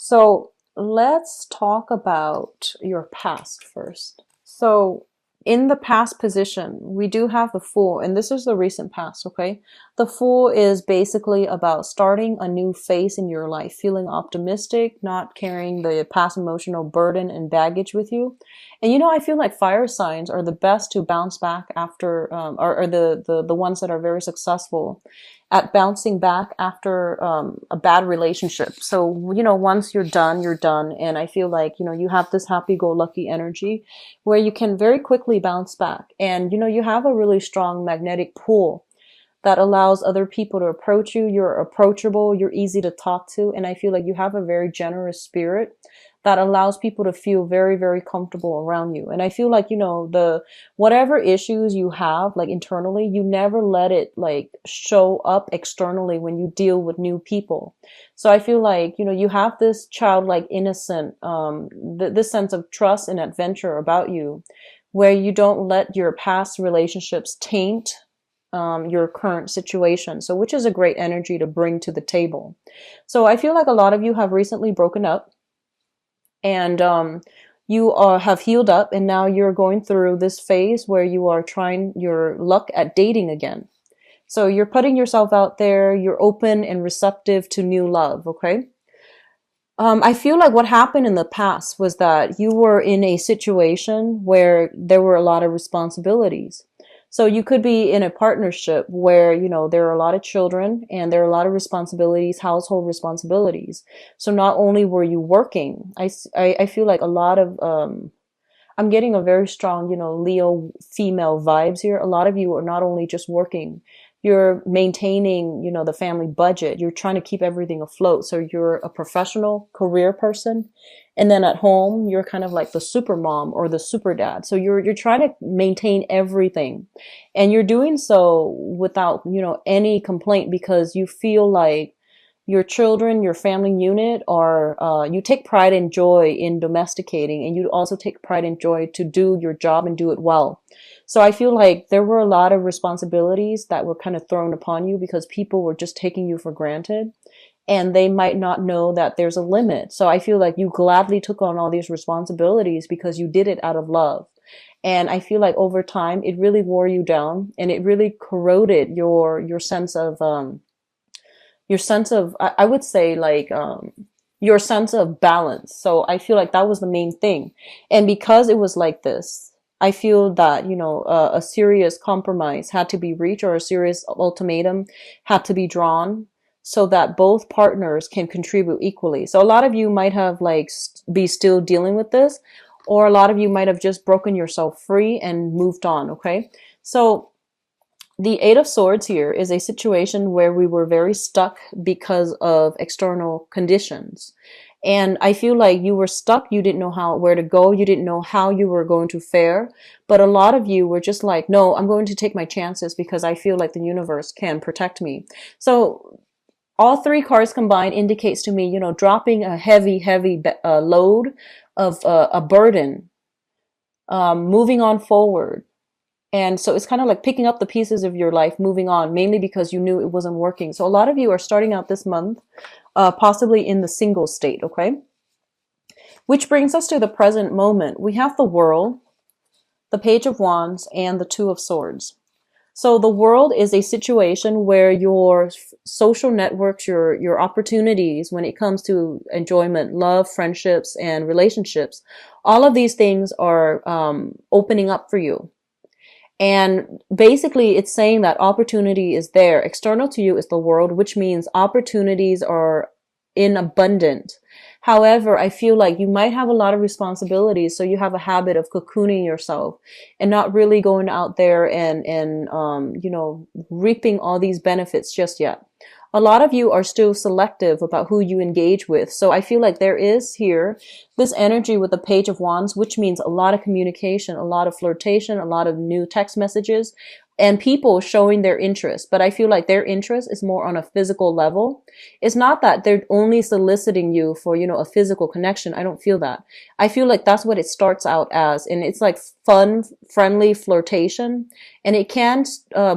So let's talk about your past first. So in the past position, we do have the Fool, and this is the recent past, okay? The Fool is basically about starting a new phase in your life, feeling optimistic, not carrying the past emotional burden and baggage with you. And I feel like fire signs are the best to bounce back after, are the ones that are very successful at bouncing back after a bad relationship. So, once you're done, you're done. And I feel like, you have this happy-go-lucky energy where you can very quickly bounce back. And, you have a really strong magnetic pull that allows other people to approach you. You're approachable, you're easy to talk to. And I feel like you have a very generous spirit that allows people to feel very, very comfortable around you. And I feel like, the whatever issues you have, like internally, you never let it like show up externally when you deal with new people. So I feel like, you have this childlike innocent, this sense of trust and adventure about you where you don't let your past relationships taint your current situation. So, which is a great energy to bring to the table. So I feel like a lot of you have recently broken up and you have healed up, and now you're going through this phase where you are trying your luck at dating again. So you're putting yourself out there, you're open and receptive to new love, okay? I feel like what happened in the past was that you were in a situation where there were a lot of responsibilities. So you could be in a partnership where, there are a lot of children and there are a lot of responsibilities, household responsibilities. So not only were you working, I feel like a lot of, I'm getting a very strong, Leo female vibes here. A lot of you are not only just working, you're maintaining, the family budget. You're trying to keep everything afloat. So you're a professional career person. And then at home, you're kind of like the super mom or the super dad. So you're trying to maintain everything. And you're doing so without, any complaint because you feel like your children, your family unit are, you take pride and joy in domesticating, and you also take pride and joy to do your job and do it well. So I feel like there were a lot of responsibilities that were kind of thrown upon you because people were just taking you for granted and they might not know that there's a limit. So I feel like you gladly took on all these responsibilities because you did it out of love. And I feel like over time, it really wore you down and it really corroded your sense of, I would say like, your sense of balance. So I feel like that was the main thing. And because it was like this, I feel that, a serious compromise had to be reached or a serious ultimatum had to be drawn so that both partners can contribute equally. So a lot of you might have like be still dealing with this, or a lot of you might have just broken yourself free and moved on. Okay. So the Eight of Swords here is a situation where we were very stuck because of external conditions. And I feel like you were stuck. You didn't know where to go. You didn't know how you were going to fare. But a lot of you were just like, no, I'm going to take my chances because I feel like the universe can protect me. So all three cards combined indicates to me, dropping a heavy load of a burden, moving on forward. And so it's kind of like picking up the pieces of your life, moving on, mainly because you knew it wasn't working. So a lot of you are starting out this month, possibly in the single state, okay? Which brings us to the present moment. We have the World, the Page of Wands, and the Two of Swords. So the World is a situation where your social networks, your opportunities when it comes to enjoyment, love, friendships, and relationships, all of these things are opening up for you. And basically it's saying that opportunity is there. External to you is the World, which means opportunities are in abundance. However, I feel like you might have a lot of responsibilities, so you have a habit of cocooning yourself and not really going out there and reaping all these benefits just yet. A lot of you are still selective about who you engage with. So I feel like there is here this energy with the Page of Wands, which means a lot of communication, a lot of flirtation, a lot of new text messages, and people showing their interest. But I feel like their interest is more on a physical level. It's not that they're only soliciting you for, a physical connection. I don't feel that. I feel like that's what it starts out as. And it's like fun, friendly flirtation. And it can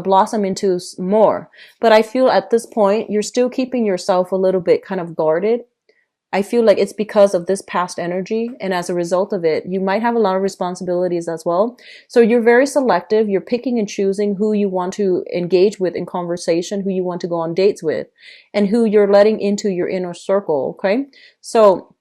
blossom into more. But I feel at this point, you're still keeping yourself a little bit kind of guarded. I feel like it's because of this past energy. And as a result of it, you might have a lot of responsibilities as well. So you're very selective. You're picking and choosing who you want to engage with in conversation, who you want to go on dates with, and who you're letting into your inner circle. Okay. So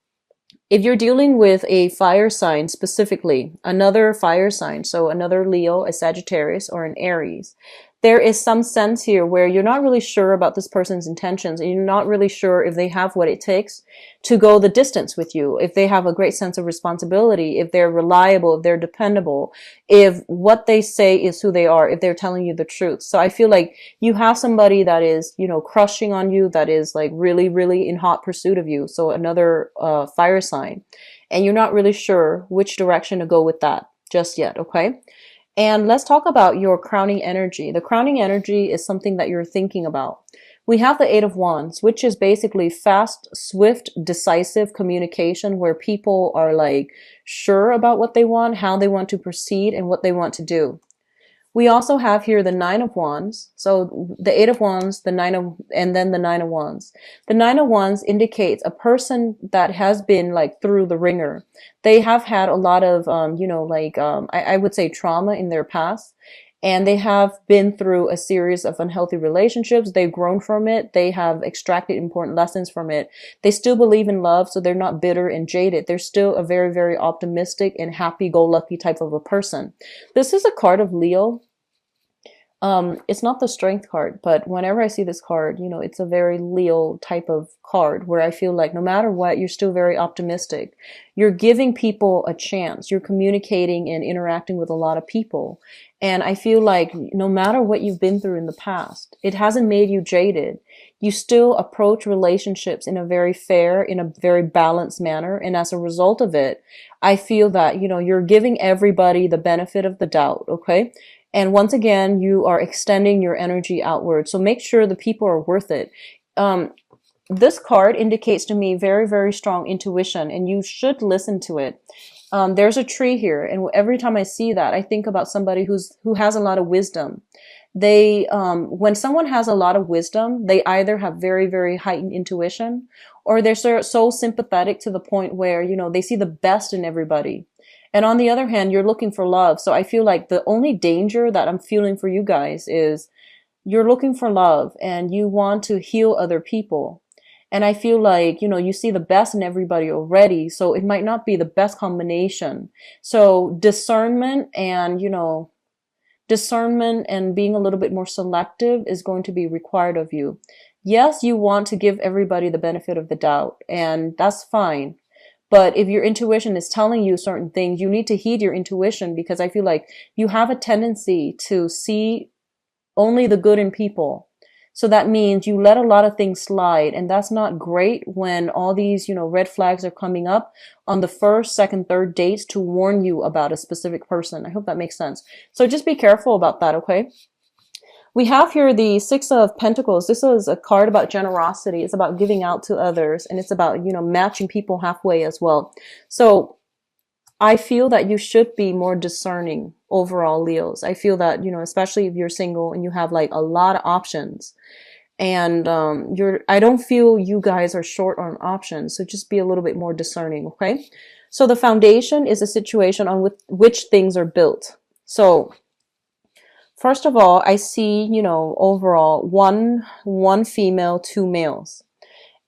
if you're dealing with a fire sign specifically, another fire sign, so another Leo, a Sagittarius, or an Aries, there is some sense here where you're not really sure about this person's intentions, and you're not really sure if they have what it takes to go the distance with you, if they have a great sense of responsibility, if they're reliable, if they're dependable, if what they say is who they are, if they're telling you the truth. So I feel like you have somebody that is, crushing on you, that is like really, really in hot pursuit of you. So another fire sign, and you're not really sure which direction to go with that just yet. Okay. And let's talk about your crowning energy. The crowning energy is something that you're thinking about. We have the Eight of Wands, which is basically fast, swift, decisive communication where people are like sure about what they want, how they want to proceed, and what they want to do. We also have here the Nine of Wands. So the Eight of Wands, and then the Nine of Wands. The Nine of Wands indicates a person that has been like through the ringer. They have had a lot of, I would say trauma in their past. And they have been through a series of unhealthy relationships. They've grown from it. They have extracted important lessons from it. They still believe in love, so they're not bitter and jaded. They're still a very, very optimistic and happy-go-lucky type of a person. This is a card of Leo. It's not the strength card, but whenever I see this card, it's a very Leo type of card where I feel like no matter what, you're still very optimistic. You're giving people a chance. You're communicating and interacting with a lot of people. And I feel like no matter what you've been through in the past, it hasn't made you jaded. You still approach relationships in a very fair, in a very balanced manner. And as a result of it, I feel that, you're giving everybody the benefit of the doubt. Okay. And once again, you are extending your energy outward. So make sure the people are worth it. This card indicates to me very, very strong intuition, and you should listen to it. There's a tree here, and every time I see that, I think about somebody who has a lot of wisdom. When someone has a lot of wisdom, they either have very, very heightened intuition, or they're so sympathetic to the point where, they see the best in everybody. And on the other hand, you're looking for love. So I feel like the only danger that I'm feeling for you guys is you're looking for love and you want to heal other people. And I feel like, you see the best in everybody already. So it might not be the best combination. So discernment and being a little bit more selective is going to be required of you. Yes, you want to give everybody the benefit of the doubt, and that's fine. But if your intuition is telling you certain things, you need to heed your intuition, because I feel like you have a tendency to see only the good in people. So that means you let a lot of things slide, and that's not great when all these, red flags are coming up on the first, second, third dates to warn you about a specific person. I hope that makes sense. So just be careful about that, okay? We have here the Six of Pentacles. This is a card about generosity. It's about giving out to others, and it's about, matching people halfway as well. So I feel that you should be more discerning overall, Leos. I feel that, especially if you're single and you have like a lot of options, and I don't feel you guys are short on options. So just be a little bit more discerning. Okay. So the foundation is a situation on which things are built. So first of all, I see, overall one female, two males.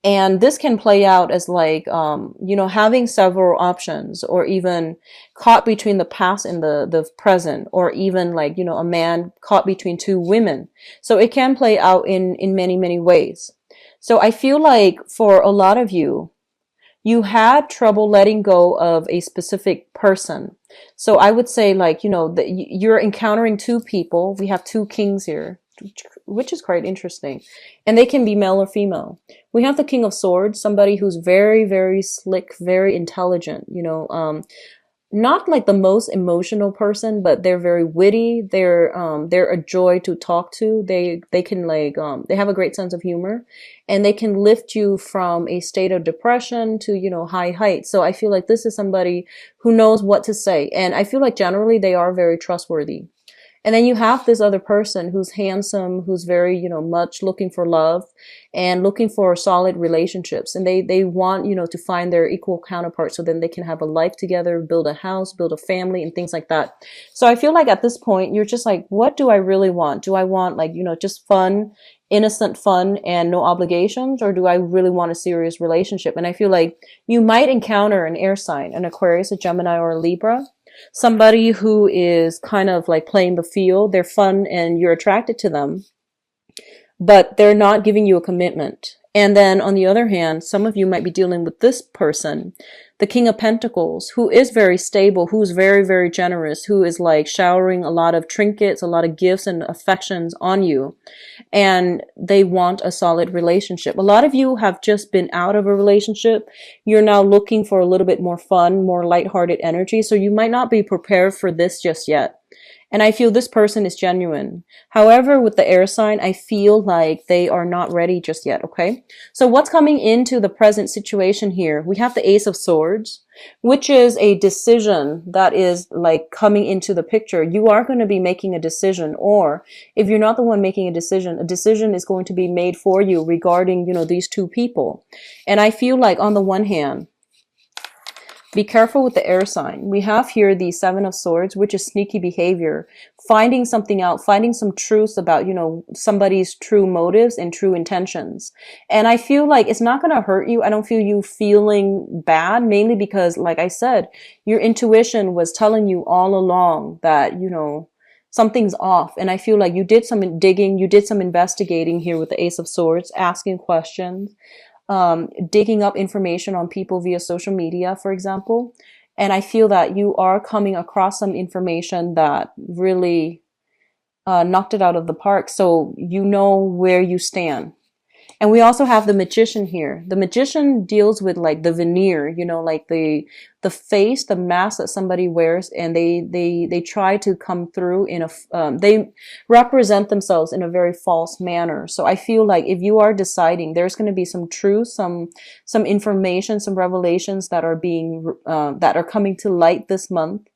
And this can play out as like, having several options, or even caught between the past and the present, or even like, a man caught between two women. So it can play out in many, many ways. So I feel like for a lot of you, you had trouble letting go of a specific person. So I would say like, that you're encountering two people. We have two kings here, which is quite interesting. And they can be male or female. We have the King of Swords, somebody who's very, very slick, very intelligent, not like the most emotional person, but they're very witty. They're a joy to talk to. They can like, they have a great sense of humor, and they can lift you from a state of depression to, high heights. So I feel like this is somebody who knows what to say. And I feel like generally they are very trustworthy. And then you have this other person who's handsome, who's very, much looking for love and looking for solid relationships. And they want, to find their equal counterpart so then they can have a life together, build a house, build a family and things like that. So I feel like at this point, you're just like, what do I really want? Do I want like, just fun, innocent fun and no obligations? Or do I really want a serious relationship? And I feel like you might encounter an air sign, an Aquarius, a Gemini, or a Libra. Somebody who is kind of like playing the field. They're fun and you're attracted to them, but they're not giving you a commitment. And then on the other hand, some of you might be dealing with this person, the King of Pentacles, who is very stable, who's very, very generous, who is like showering a lot of trinkets, a lot of gifts and affections on you. And they want a solid relationship. A lot of you have just been out of a relationship. You're now looking for a little bit more fun, more lighthearted energy. So you might not be prepared for this just yet. And I feel this person is genuine. However, with the air sign, I feel like they are not ready just yet, okay? So what's coming into the present situation here? We have the Ace of Swords, which is a decision that is like coming into the picture. You are going to be making a decision, or if you're not the one making a decision is going to be made for you regarding, these two people. And I feel like on the one hand, be careful with the air sign. We have here the Seven of Swords, which is sneaky behavior, finding something out, finding some truth about, somebody's true motives and true intentions. And I feel like it's not going to hurt you. I don't feel you feeling bad, mainly because, like I said, your intuition was telling you all along that, something's off. And I feel like you did some digging, you did some investigating here with the Ace of Swords, asking questions. Digging up information on people via social media, for example. And I feel that you are coming across some information that really knocked it out of the park. So you know where you stand. And we also have the Magician here. The Magician deals with like the veneer, like the face, the mask that somebody wears, and they try to come through in they represent themselves in a very false manner. So I feel like if you are deciding, there's going to be some truth, some information, some revelations that are that are coming to light this month,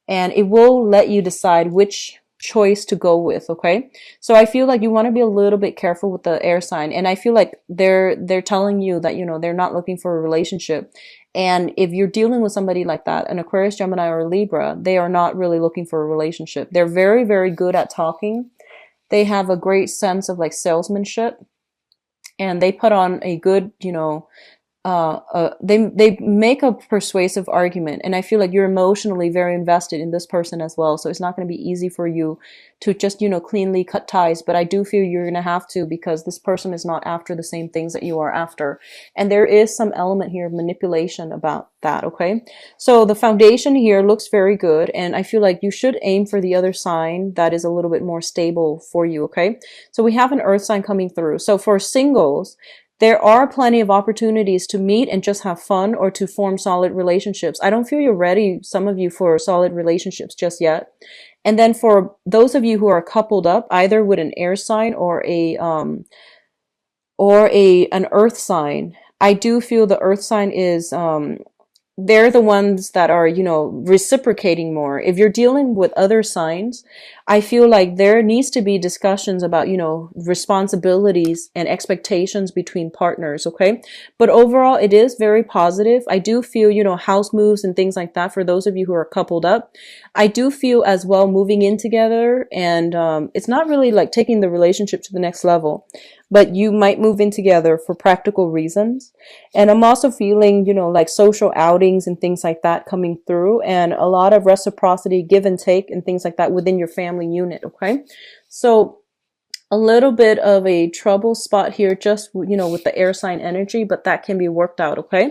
and it will let you decide which choice to go with. Okay, so I feel like you want to be a little bit careful with the air sign, and I feel like they're telling you that they're not looking for a relationship. And if you're dealing with somebody like that, an Aquarius, Gemini, or Libra, they are not really looking for a relationship. They're very, very good at talking. They have a great sense of like salesmanship, and they put on a good, they make a persuasive argument, and I feel like you're emotionally very invested in this person as well. So it's not going to be easy for you to just, cleanly cut ties, but I do feel you're going to have to, because this person is not after the same things that you are after. And there is some element here of manipulation about that. Okay. So the foundation here looks very good. And I feel like you should aim for the other sign that is a little bit more stable for you. Okay. So we have an earth sign coming through. So for singles, there are plenty of opportunities to meet and just have fun, or to form solid relationships. I don't feel you're ready, some of you, for solid relationships just yet. And then for those of you who are coupled up, either with an air sign or an earth sign, I do feel the earth sign is they're the ones that are, reciprocating more. If you're dealing with other signs, I feel like there needs to be discussions about, responsibilities and expectations between partners. Okay. But overall, it is very positive. I do feel, house moves and things like that for those of you who are coupled up. I do feel as well moving in together, and it's not really like taking the relationship to the next level, but you might move in together for practical reasons. And I'm also feeling, like social outings and things like that coming through, and a lot of reciprocity, give and take and things like that within your family unit. Okay. So a little bit of a trouble spot here, just, with the air sign energy, but that can be worked out. Okay.